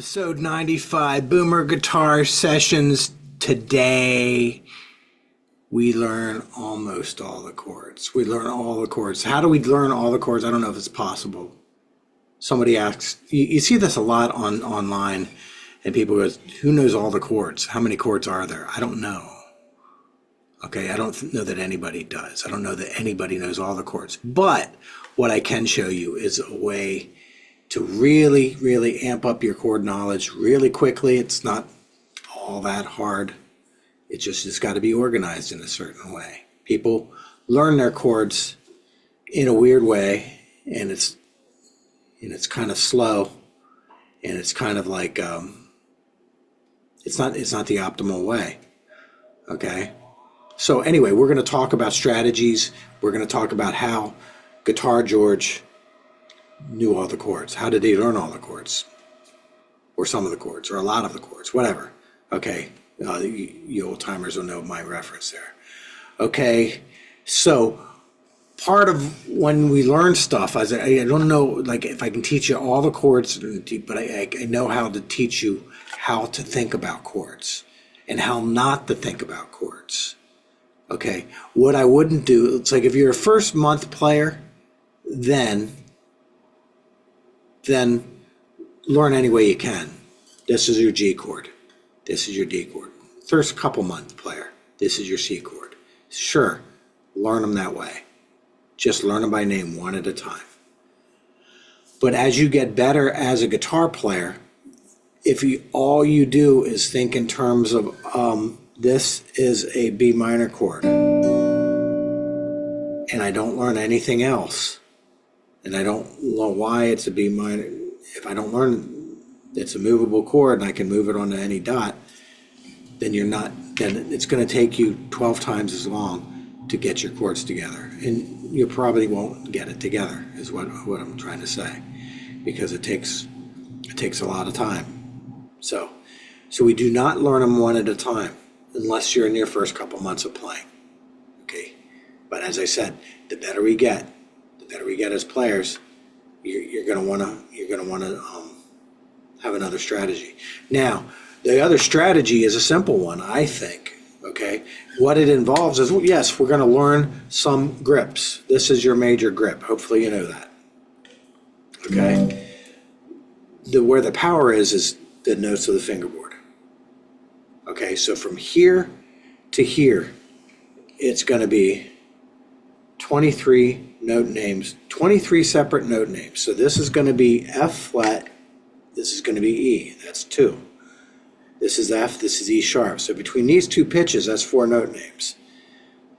Episode 95, Boomer Guitar Sessions. Today, we learn almost all the chords. We learn all the chords. How do we learn all the chords? I don't know if it's possible. Somebody asks, you see this a lot online, and people go, who knows all the chords? How many chords are there? I don't know. Okay, I don't know that anybody does. I don't know that anybody knows all the chords. But what I can show you is a way to really, really amp up your chord knowledge really quickly. It's not all that hard. It's got to be organized in a certain way. People learn their chords in a weird way, and it's kind of slow, and it's kind of like it's not the optimal way. Okay. So anyway, we're going to talk about strategies. We're going to talk about how Guitar George knew all the chords. How did he learn all the chords? Or some of the chords, or a lot of the chords, whatever. Okay, you old timers will know my reference there. Okay, so part of when we learn stuff, I don't know, like if I can teach you all the chords, but I know how to teach you how to think about chords and how not to think about chords. Okay, what I wouldn't do, it's like if you're a first month player, then learn any way you can. This is your G chord. This is your D chord. First couple month player, this is your C chord. Sure, learn them that way. Just learn them by name one at a time. But as you get better as a guitar player, if all you do is think in terms of this is a B minor chord, and I don't learn anything else, and I don't know why it's a B minor. If I don't learn it's a movable chord and I can move it onto any dot, then then it's going to take you 12 times as long to get your chords together. And you probably won't get it together, is what I'm trying to say, because it takes a lot of time. So we do not learn them one at a time unless you're in your first couple months of playing. Okay. But as I said, the better we get as players, you're going to want to have another strategy. Now, the other strategy is a simple one, I think. Okay, what it involves is, yes, we're going to learn some grips. This is your major grip. Hopefully, you know that. Okay, where the power is the notes of the fingerboard. Okay, so from here to here, it's going to be 23 note names, 23 separate note names. So this is going to be F flat, this is going to be E, that's 2. This is F, this is E sharp. So between these two pitches, that's 4 note names.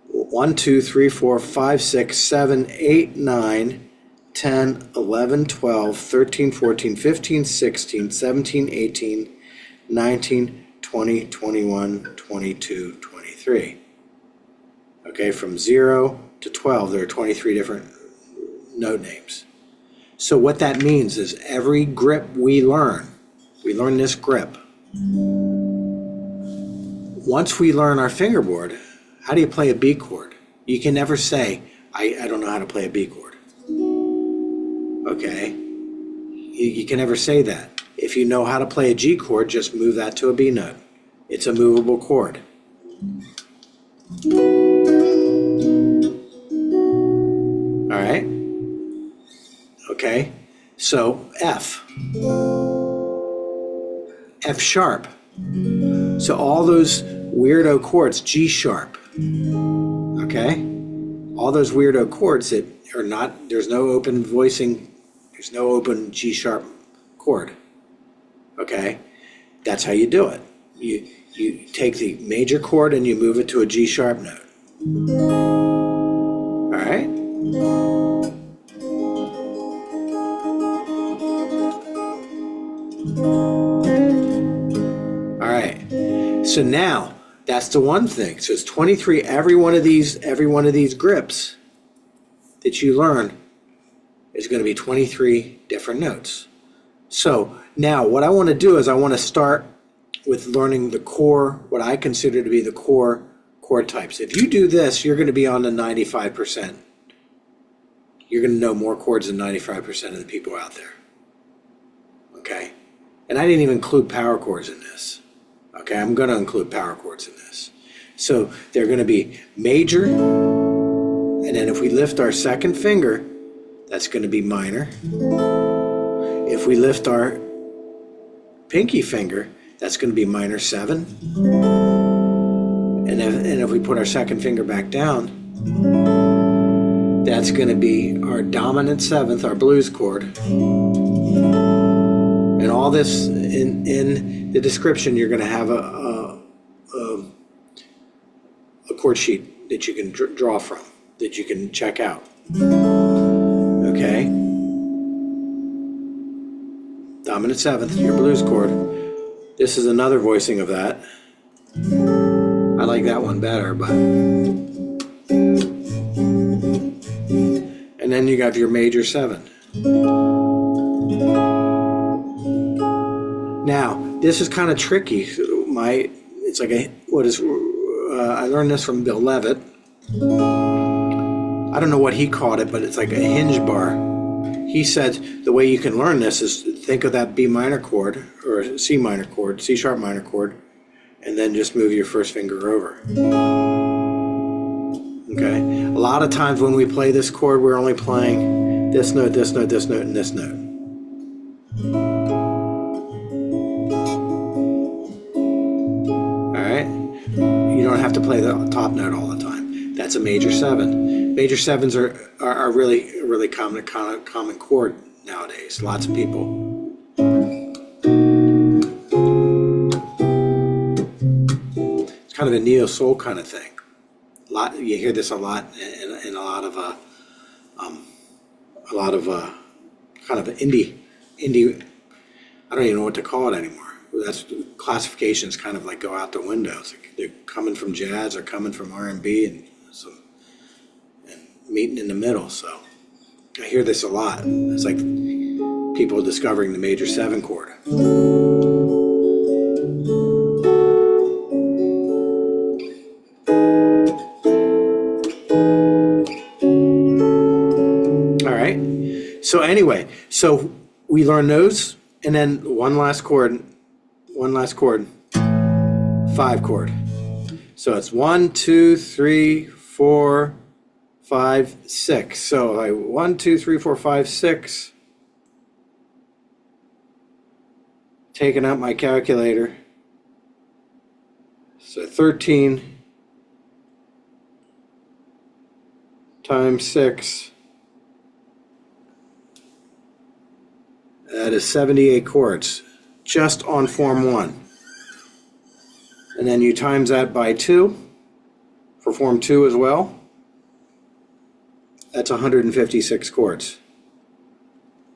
1, 2, 3, 4, 5, 6, 7, 8, 9, 10, 11, 12, 13, 14, 15, 16, 17, 18, 19, 20, 21, 22, 23. Okay, from 0 to 12, there are 23 different note names. So what that means is every grip we learn this grip. Once we learn our fingerboard, how do you play a B chord? You can never say, I don't know how to play a B chord. Okay? You can never say that. If you know how to play a G chord, just move that to a B note. It's a movable chord. All right? Okay, so F sharp. So all those weirdo chords, G sharp. Okay, all those weirdo chords that are not, there's no open voicing, there's no open G sharp chord. Okay, that's how you do it. You take the major chord and you move it to a G sharp note. All right. All right. So now that's the one thing. So it's 23. Every one of these grips that you learn is going to be 23 different notes. So now what I want to do is I want to start with learning the core, what I consider to be the core chord types. If you do this, you're going to be on the 95%. You're going to know more chords than 95% of the people out there. Okay? And I didn't even include power chords in this. Okay, I'm going to include power chords in this. So they're going to be major, and then if we lift our second finger, that's going to be minor. If we lift our pinky finger, that's going to be minor 7. And if we put our second finger back down, that's going to be our dominant 7th, our blues chord. And all this in the description, you're going to have a chord sheet that you can draw from, that you can check out. Okay? Dominant 7th, your blues chord. This is another voicing of that. I like that one better, but... And then you got your major 7. Now, this is kind of tricky. It's like I learned this from Bill Levitt. I don't know what he called it, but it's like a hinge bar. He said the way you can learn this is think of that B minor chord or C minor chord, C sharp minor chord, and then just move your first finger over. Okay? A lot of times when we play this chord, we're only playing this note, this note, this note, and this note. Alright? You don't have to play the top note all the time. That's a major 7. Major 7s are really common chord nowadays. Lots of people. It's kind of a neo-soul kind of thing. You hear this a lot in a lot of kind of indie. I don't even know what to call it anymore. That's classifications kind of like go out the window. They're coming from jazz or coming from R&B and meeting in the middle. So I hear this a lot. It's like people discovering the major 7 chord. All right. So anyway, so we learn those, and then one last chord, 5 chord. So it's 1, 2, 3, 4, 5, 6. So 1, 2, 3, 4, 5, 6. Taking out my calculator. So 13 times 6. That is 78 chords, just on Form 1. And then you times that by 2 for Form 2 as well. That's 156 chords.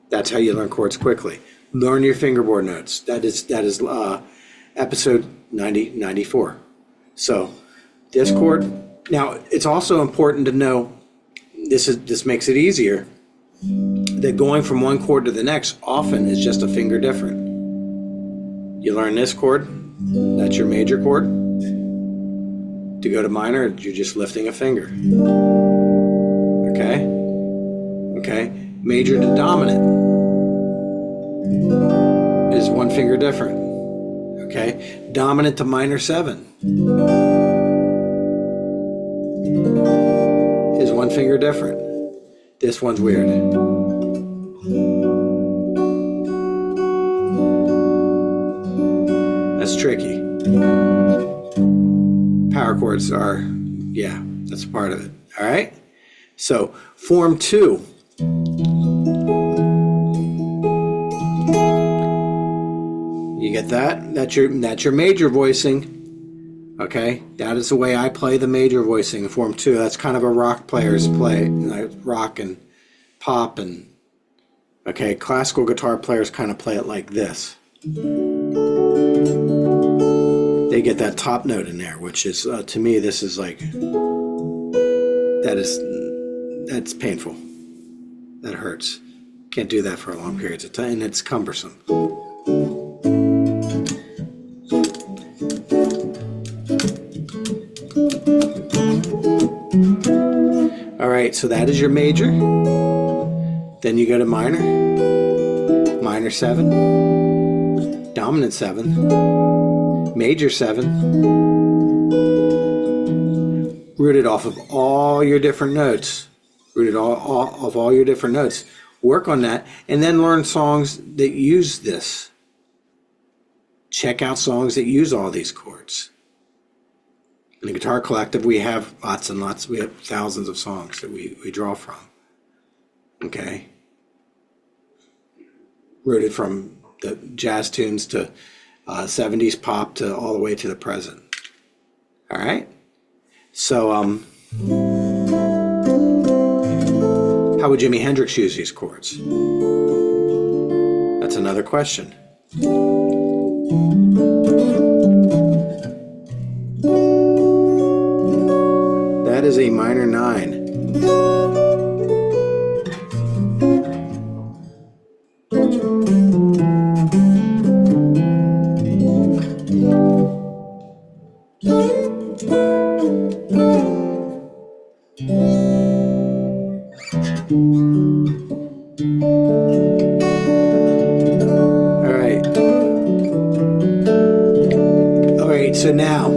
That's how you learn chords quickly. Learn your fingerboard notes. That is episode 94. So this chord. Now it's also important to know this makes it easier. That going from one chord to the next often is just a finger different. You learn this chord, that's your major chord. To go to minor, you're just lifting a finger. Okay? Okay? Major to dominant is one finger different. Okay? Dominant to minor 7 is one finger different. This one's weird. That's tricky. Power chords are, yeah, that's part of it. All right? So, Form 2. You get that? That's your major voicing. Okay? That is the way I play the major voicing in Form 2. That's kind of a rock player's play. Rock and pop and, okay, classical guitar players kind of play it like this. They get that top note in there, which is, to me, this is like, that's painful. That hurts. Can't do that for long periods of time, and it's cumbersome. All right, so that is your major. Then you go to minor, minor 7, dominant 7, major 7, rooted off of all your different notes. Rooted off all your different notes. Work on that, and then learn songs that use this. Check out songs that use all these chords. In the Guitar Collective, we have lots and lots. We have thousands of songs that we draw from. Okay? Rooted from the jazz tunes to 70s pop to all the way to the present. All right? So, how would Jimi Hendrix use these chords? That's another question. That is a minor 9. So now,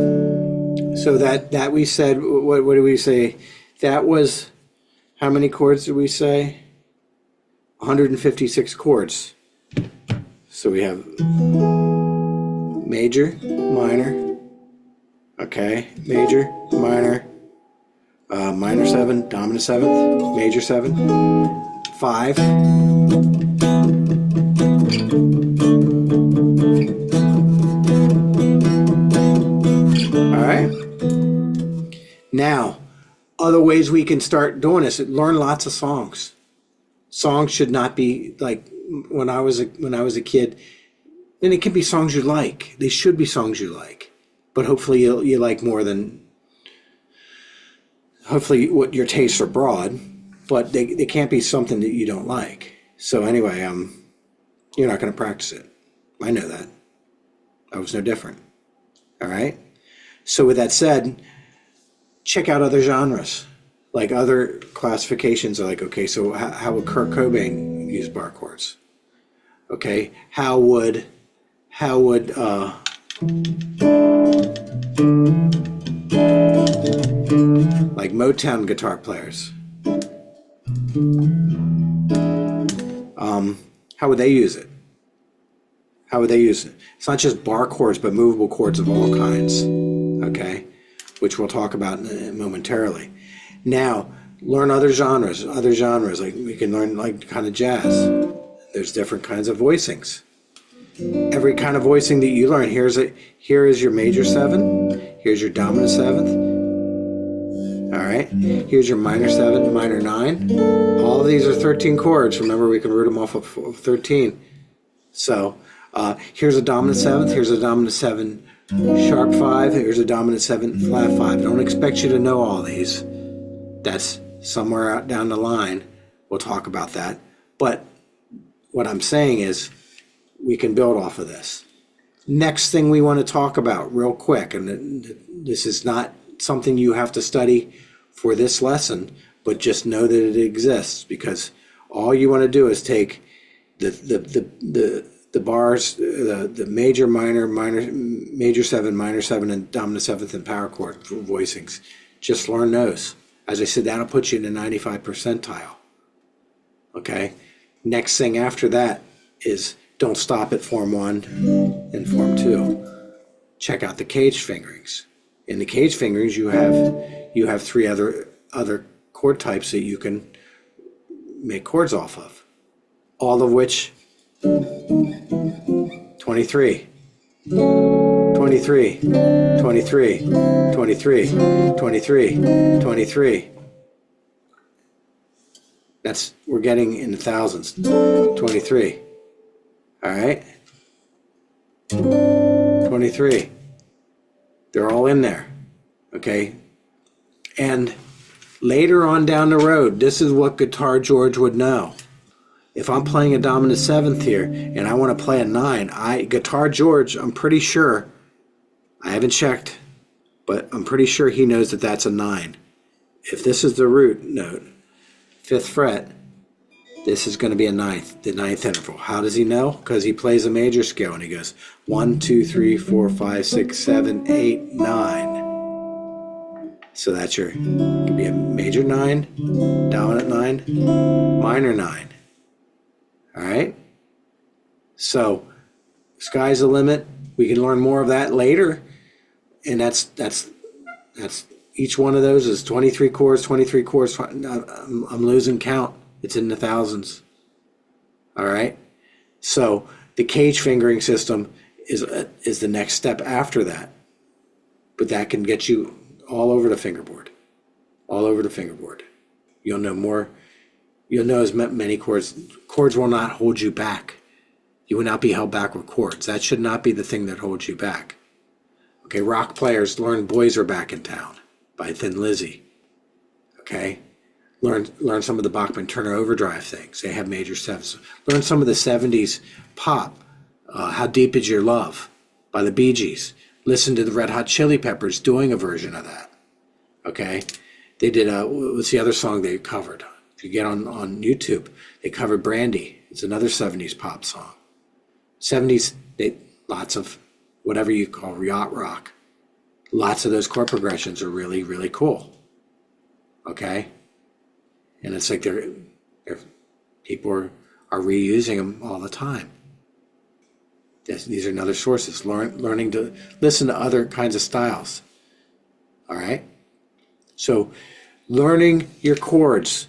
so that we said, what did we say? That was, how many chords did we say? 156 chords. So we have major, minor, okay, major, minor, minor 7, dominant 7th, major 7, 5. Now, other ways we can start doing this: learn lots of songs. Songs should not be like when I was a kid. And it can be songs you like. They should be songs you like, but hopefully you like more than. Hopefully, what your tastes are broad, but they can't be something that you don't like. So anyway, you're not going to practice it. I know that. I was no different. All right. So with that said, check out other genres, like other classifications. Like, okay, so how would Kurt Cobain use bar chords? Okay, how would like Motown guitar players, how would they use it? How would they use it? It's not just bar chords, but movable chords of all kinds, okay, which we'll talk about momentarily. Now, learn other genres, like we can learn like kind of jazz. There's different kinds of voicings. Every kind of voicing that you learn, here is your major 7, here's your dominant 7th, all right, here's your minor 7, minor 9. All of these are 13 chords. Remember, we can root them off of 13. So here's a dominant 7th, here's a dominant 7 sharp 5, here's a dominant 7 flat 5. Don't expect you to know all these. That's somewhere out down the line. We'll talk about that. But what I'm saying is we can build off of this. Next thing we want to talk about real quick, and this is not something you have to study for this lesson, but just know that it exists, because all you want to do is take the bars, the major, minor, major 7, minor 7, and dominant 7th and power chord voicings. Just learn those. As I said, that'll put you in the 95 percentile. Okay? Next thing after that is don't stop at form 1 and form 2. Check out the cage fingerings. In the cage fingerings, you have 3 other chord types that you can make chords off of. All of which 23, 23, 23, 23, 23, 23. We're getting in the thousands. 23. All right? 23. They're all in there. Okay? And later on down the road, this is what Guitar George would know. If I'm playing a dominant 7th here and I want to play a 9, Guitar George, I'm pretty sure, I haven't checked, but I'm pretty sure he knows that that's a 9. If this is the root note, 5th fret, This is going to be a ninth, the ninth interval. How does he know? Because he plays a major scale and he goes 1, 2, 3, 4, 5, 6, 7, 8, 9. So that's your, it could be a major 9, dominant 9, minor 9. All right? So sky's the limit. We can learn more of that later. And that's each one of those is 23 chords, 23 chords. I'm losing count. It's in the thousands. All right. So the cage fingering system is the next step after that. But that can get you all over the fingerboard. All over the fingerboard. You'll know more. You'll know as many chords. Chords will not hold you back. You will not be held back with chords. That should not be the thing that holds you back. Okay, rock players learn Boys Are Back in Town by Thin Lizzy. Okay? Learn some of the Bachman Turner Overdrive things. They have major sevens. Learn some of the 70s pop. How Deep Is Your Love by the Bee Gees. Listen to the Red Hot Chili Peppers doing a version of that. Okay? They did what's the other song they covered? If you get on YouTube, they covered Brandy. It's another 70s pop song. 70s, lots of whatever you call yacht rock. Lots of those chord progressions are really, really cool. Okay? And it's like people are reusing them all the time. These are another sources. Learning to listen to other kinds of styles. All right? So learning your chords.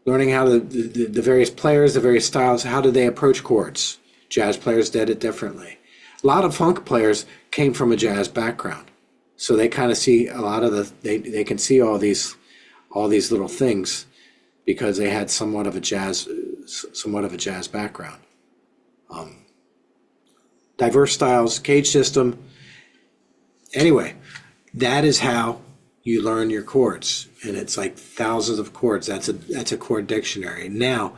Learning how the various players, the various styles, how do they approach chords? Jazz players did it differently. A lot of funk players came from a jazz background. So they kind of see a lot of they can see all these little things because they had somewhat of a jazz background. Diverse styles, cage system. Anyway, that is how you learn your chords, and it's like thousands of chords. That's a chord dictionary. Now,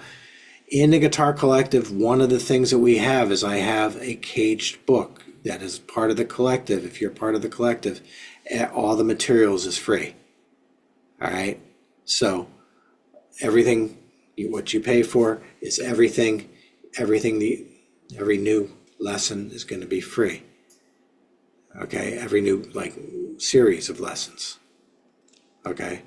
in the Guitar Collective, one of the things that we have is I have a caged book that is part of the collective. If you're part of the collective, all the materials is free. All right? So everything, what you pay for is everything, every new lesson is going to be free. Okay? Every new series of lessons. Okay?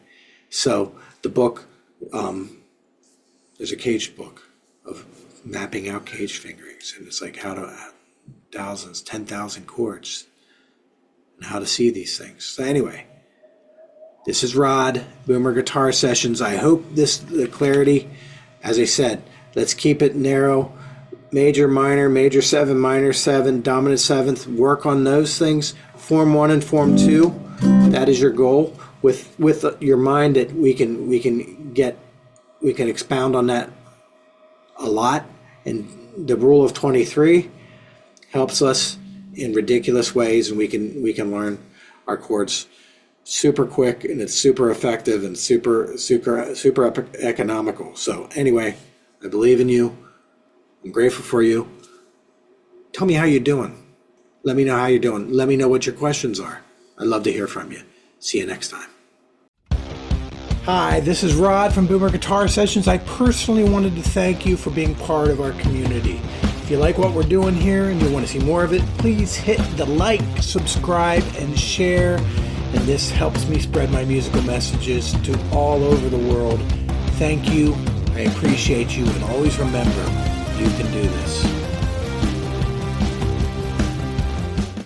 So the book, there's a caged book of mapping out cage fingerings, and it's like how to thousands, 10,000 chords, and how to see these things. So anyway, this is Rod, Boomer Guitar Sessions. I hope the clarity, as I said, let's keep it narrow. Major, minor, major 7, minor 7, dominant 7th. Work on those things. Form 1 and Form 2. That is your goal. With your mind, that we can expound on that a lot. And the rule of 23 helps us in ridiculous ways, and we can learn our chords super quick, and it's super effective and super economical. So anyway, I believe in you. I'm grateful for you. Tell me how you're doing. Let me know how you're doing. Let me know what your questions are. I'd love to hear from you. See you next time. Hi, this is Rod from Boomer Guitar Sessions. I personally wanted to thank you for being part of our community. If you like what we're doing here and you want to see more of it, please hit the like, subscribe, and share. And this helps me spread my musical messages to all over the world. Thank you. I appreciate you. And always remember, you can do this.